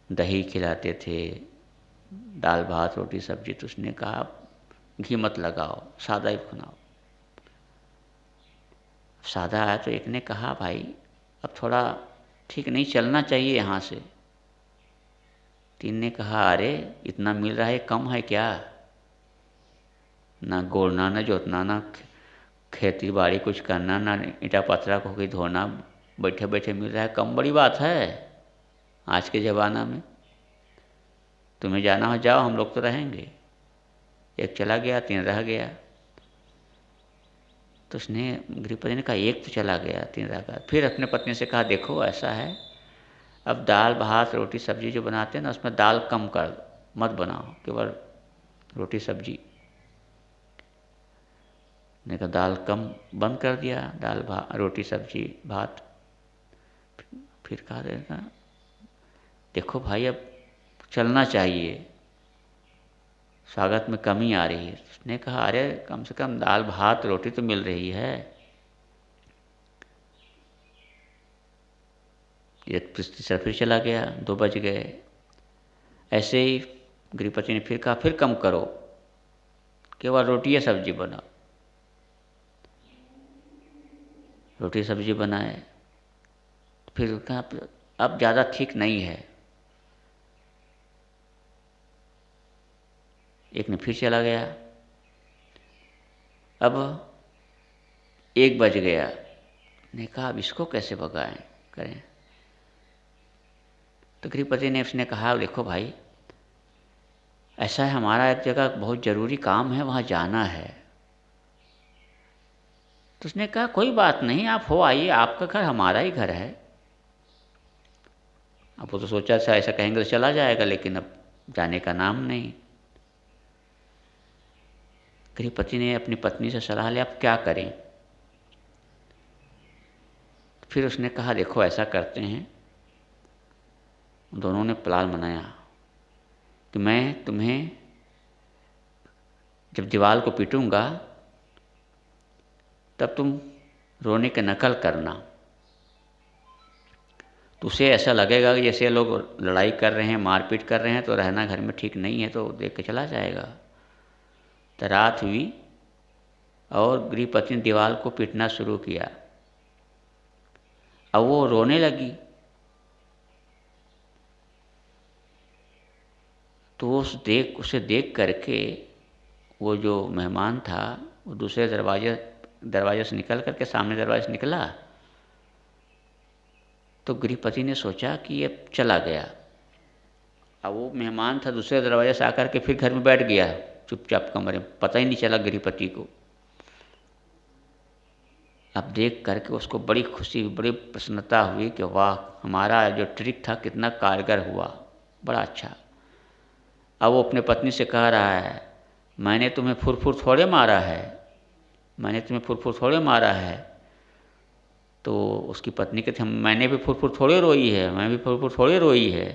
दही खिलाते थे, दाल भात रोटी सब्जी। तो उसने कहा घी मत लगाओ, सादा ही बनाओ। सादा आया तो एक ने कहा, भाई अब थोड़ा ठीक नहीं, चलना चाहिए यहाँ से। 3 ने कहा, अरे इतना मिल रहा है, कम है क्या? ना गोड़ना, ना जोतना, ना खेती बाड़ी कुछ करना, ना ईटा पत्थरा को कोई धोना, बैठे बैठे मिल रहा है, कम बड़ी बात है आज के ज़माना में। तुम्हें जाना हो जाओ, हम लोग तो रहेंगे। एक चला गया, 3 रह गया। तो उसने गिरिपति ने कहा, एक तो चला गया, 3 रह गया। फिर अपने पत्नी से कहा, देखो ऐसा है, अब दाल भात रोटी सब्जी जो बनाते हैं ना, उसमें दाल कम कर दो, मत बनाओ, केवल रोटी सब्जी। ने कहा दाल कम बंद कर दिया, दाल भात रोटी सब्जी भात। फिर कहा देगा, देखो भाई अब चलना चाहिए, स्वागत में कमी आ रही है। उसने कहा, अरे कम से कम दाल भात रोटी तो मिल रही है। एक तीसरा फिर चला गया, 2 बज गए। ऐसे ही गिरिपति ने फिर कहा, फिर कम करो, केवल रोटी या सब्जी बनाओ। रोटी सब्जी बनाए। फिर कहा अब ज़्यादा ठीक नहीं है। एक ने फिर चला गया। अब 1 बज गया। ने कहा अब इसको कैसे भगाएं करें। तो गृहपति ने उसने कहा देखो भाई, ऐसा है हमारा एक जगह बहुत ज़रूरी काम है, वहाँ जाना है। तो उसने कहा कोई बात नहीं, आप हो आइए, आपका घर हमारा ही घर है। अब वो तो सोचा था ऐसा कहेंगे तो चला जाएगा, लेकिन अब जाने का नाम नहीं। गृहपति ने अपनी पत्नी से सलाह लिया अब क्या करें। फिर उसने कहा देखो ऐसा करते हैं, दोनों ने प्लान बनाया कि मैं तुम्हें जब दीवार को पीटूंगा तब तुम रोने की नकल करना, तो उसे ऐसा लगेगा कि जैसे लोग लड़ाई कर रहे हैं, मारपीट कर रहे हैं, तो रहना घर में ठीक नहीं है, तो देख के चला जाएगा। तो रात हुई और गृहपति ने दीवार को पीटना शुरू किया। अब वो रोने लगी, तो उसे देख करके वो जो मेहमान था वो दूसरे दरवाजे से निकल करके सामने दरवाजे से निकला। तो गृहपति ने सोचा कि ये चला गया। अब वो मेहमान था दूसरे दरवाजे से आकर के फिर घर में बैठ गया चुपचाप कमरे में, पता ही नहीं चला गृहपति को। अब देख करके उसको बड़ी खुशी, बड़ी प्रसन्नता हुई कि वाह, हमारा जो ट्रिक था कितना कारगर हुआ, बड़ा अच्छा। अब वो अपने पत्नी से कह रहा है मैंने तुम्हें फुरफुर थोड़े मारा है, मैंने तुम्हें फुरफुर थोड़े मारा है। तो उसकी पत्नी कहती मैंने भी फुरफुर थोड़े रोई है, मैं भी फुरफुर थोड़े रोई है।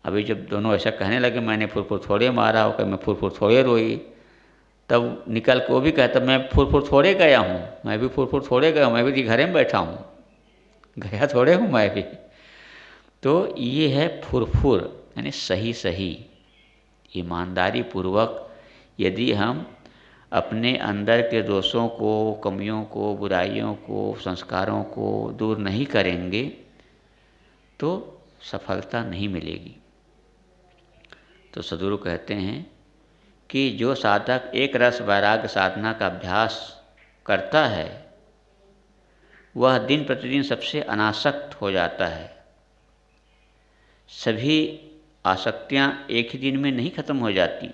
अभी जब दोनों ऐसा कहने लगे मैंने फुरफुर थोड़े मारा हो, मैं फुरफुर थोड़े रोई, तब निकल के वो भी कहता मैं फुरफुर थोड़े गया हूँ, मैं भी फुरफुर थोड़े गया हूँ, मैं भी घर में बैठा हूँ, गया थोड़े हूँ मैं भी। तो ये है फुरफुर, यानी सही सही ईमानदारी पूर्वक यदि हम अपने अंदर के दोषों को, कमियों को, बुराइयों को, संस्कारों को दूर नहीं करेंगे तो सफलता नहीं मिलेगी। तो सद्गुरु कहते हैं कि जो साधक एक रस वैराग्य साधना का अभ्यास करता है वह दिन प्रतिदिन सबसे अनासक्त हो जाता है। सभी आसक्तियाँ एक ही दिन में नहीं खत्म हो जाती।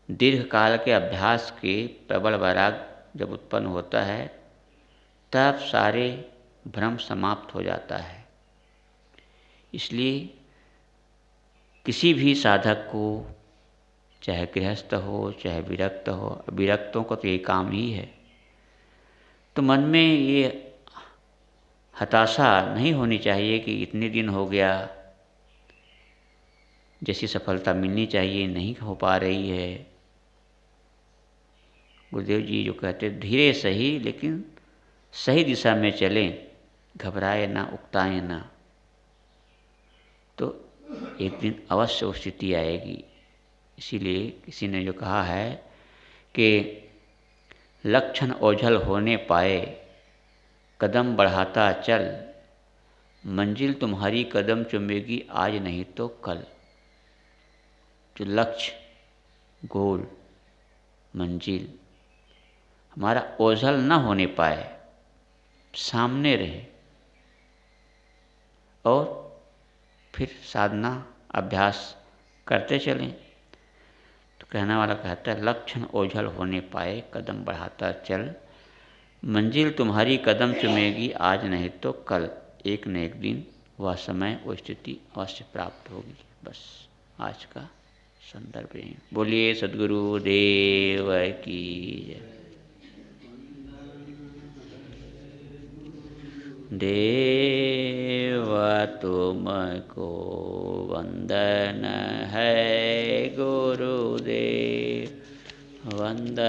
दीर्घ काल के अभ्यास के प्रबल वैराग्य जब उत्पन्न होता है तब सारे भ्रम समाप्त हो जाता है। इसलिए किसी भी साधक को, चाहे गृहस्थ हो चाहे विरक्त हो, विरक्तों का तो यही काम ही है, तो मन में ये हताशा नहीं होनी चाहिए कि इतने दिन हो गया, जैसी सफलता मिलनी चाहिए नहीं हो पा रही है। गुरुदेव जी जो कहते धीरे सही लेकिन सही दिशा में चलें, घबराए ना, उकताएं ना, तो एक दिन अवश्य वो स्थिति आएगी। इसीलिए किसी ने जो कहा है कि लक्षण ओझल होने पाए, कदम बढ़ाता चल, मंजिल तुम्हारी कदम चूमेगी आज नहीं तो कल। जो लक्ष्य, गोल, मंजिल हमारा ओझल न होने पाए, सामने रहे, और फिर साधना अभ्यास करते चलें। तो कहने वाला कहता है लक्षण ओझल होने पाए, कदम बढ़ाता चल, मंजिल तुम्हारी कदम चूमेगी आज नहीं तो कल। एक न एक दिन वह समय, वो स्थिति अवश्य प्राप्त होगी। बस आज का संदर्भ है। बोलिए सद्गुरु देव की जय। देव तुमको वंदन है, गुरुदेव वंदन।